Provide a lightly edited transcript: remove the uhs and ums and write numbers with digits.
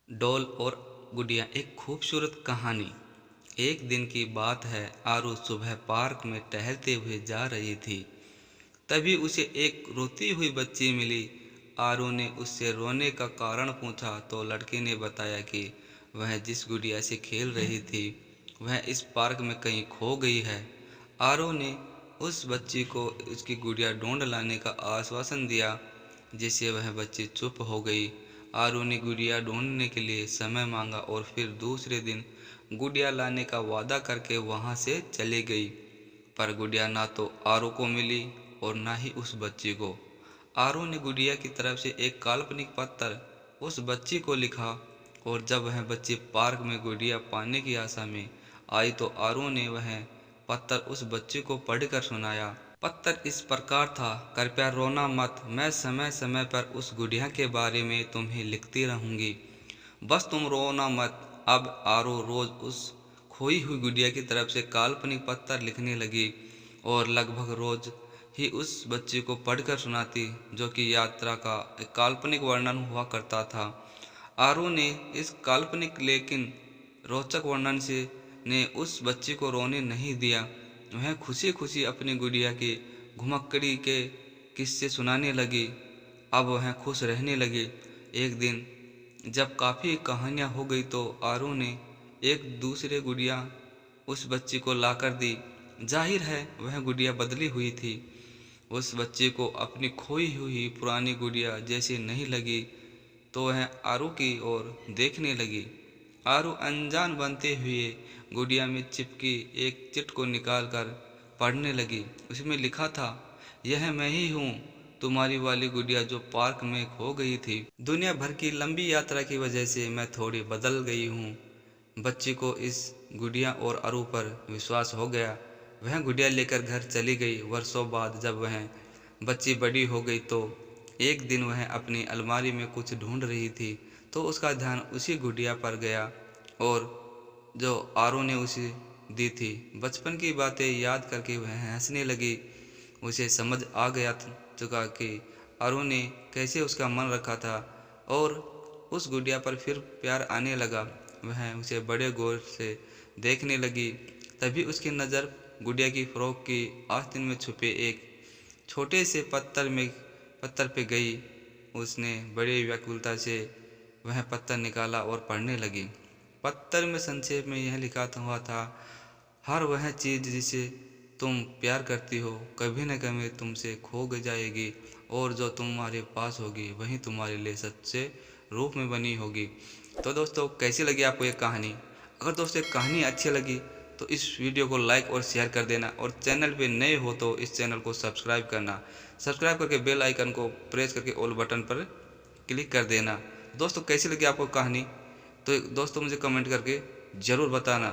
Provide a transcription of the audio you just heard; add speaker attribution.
Speaker 1: Doll और गुड़िया। एक खूबसूरत कहानी। एक दिन की बात है, आरू सुबह पार्क में टहलते हुए जा रही थी। तभी उसे एक रोती हुई बच्ची मिली। आरू ने उससे रोने का कारण पूछा तो लड़की ने बताया कि वह जिस गुड़िया से खेल रही थी वह इस पार्क में कहीं खो गई है। आरू ने उस बच्ची को उसकी गुड़िया ढूंढ लाने का आश्वासन दिया, जिससे वह बच्ची चुप हो गई। आरू ने गुड़िया ढूंढने के लिए समय मांगा और फिर दूसरे दिन गुड़िया लाने का वादा करके वहां से चली गई। पर गुड़िया ना तो आरू को मिली और ना ही उस बच्ची को। आरू ने गुड़िया की तरफ से एक काल्पनिक पत्र उस बच्ची को लिखा और जब वह बच्ची पार्क में गुड़िया पाने की आशा में आई तो आरू ने वह पत्र उस बच्ची को पढ़कर सुनाया। पत्र इस प्रकार था, कृपया रोना मत, मैं समय समय पर उस गुड़िया के बारे में तुम्हें लिखती रहूंगी, बस तुम रोना मत। अब आरू रोज उस खोई हुई गुड़िया की तरफ से काल्पनिक पत्र लिखने लगी और लगभग रोज ही उस बच्ची को पढ़कर सुनाती, जो कि यात्रा का एक काल्पनिक वर्णन हुआ करता था। आरू ने इस काल्पनिक लेकिन रोचक वर्णन से ने उस बच्ची को रोने नहीं दिया। वह खुशी खुशी अपनी गुड़िया की घुमक्कड़ी के किस्से सुनाने लगी। अब वह खुश रहने लगी। एक दिन जब काफ़ी कहानियाँ हो गई तो आरू ने एक दूसरे गुड़िया उस बच्ची को लाकर दी। जाहिर है वह गुड़िया बदली हुई थी। उस बच्चे को अपनी खोई हुई पुरानी गुड़िया जैसी नहीं लगी तो वह आरू की ओर देखने लगी। आरू अनजान बनते हुए गुड़िया में चिपकी एक चिट को निकालकर पढ़ने लगी। उसमें लिखा था, यह मैं ही हूँ, तुम्हारी वाली गुड़िया जो पार्क में खो गई थी। दुनिया भर की लंबी यात्रा की वजह से मैं थोड़ी बदल गई हूँ। बच्ची को इस गुड़िया और आरू पर विश्वास हो गया। वह गुड़िया लेकर घर चली गई। वर्षों बाद जब वह बच्ची बड़ी हो गई तो एक दिन वह अपनी अलमारी में कुछ ढूंढ रही थी तो उसका ध्यान उसी गुड़िया पर गया और जो आरू ने उसे दी थी। बचपन की बातें याद करके वह हंसने लगी। उसे समझ आ गया चुका कि आरू ने कैसे उसका मन रखा था और उस गुड़िया पर फिर प्यार आने लगा। वह उसे बड़े गौर से देखने लगी। तभी उसकी नज़र गुड़िया की फ्रॉक की आस्तीन में छुपे एक छोटे से पत्थर पे गई। उसने बड़े व्याकुलता से वह पत्थर निकाला और पढ़ने लगी। पत्थर में संक्षेप में यह लिखा हुआ था, हर वह चीज़ जिसे तुम प्यार करती हो कभी न कभी तुमसे खो जाएगी और जो तुम्हारे पास होगी वही तुम्हारे लिए सच्चे रूप में बनी होगी। तो दोस्तों कैसी लगी आपको ये कहानी? अगर दोस्तों ये कहानी अच्छी लगी तो इस वीडियो को लाइक और शेयर कर देना और चैनल पे नए हो तो इस चैनल को सब्सक्राइब करना। सब्सक्राइब करके बेल आइकन को प्रेस करके ऑल बटन पर क्लिक कर देना। दोस्तों कैसी लगी आपको कहानी? तो दोस्तों मुझे कमेंट करके ज़रूर बताना।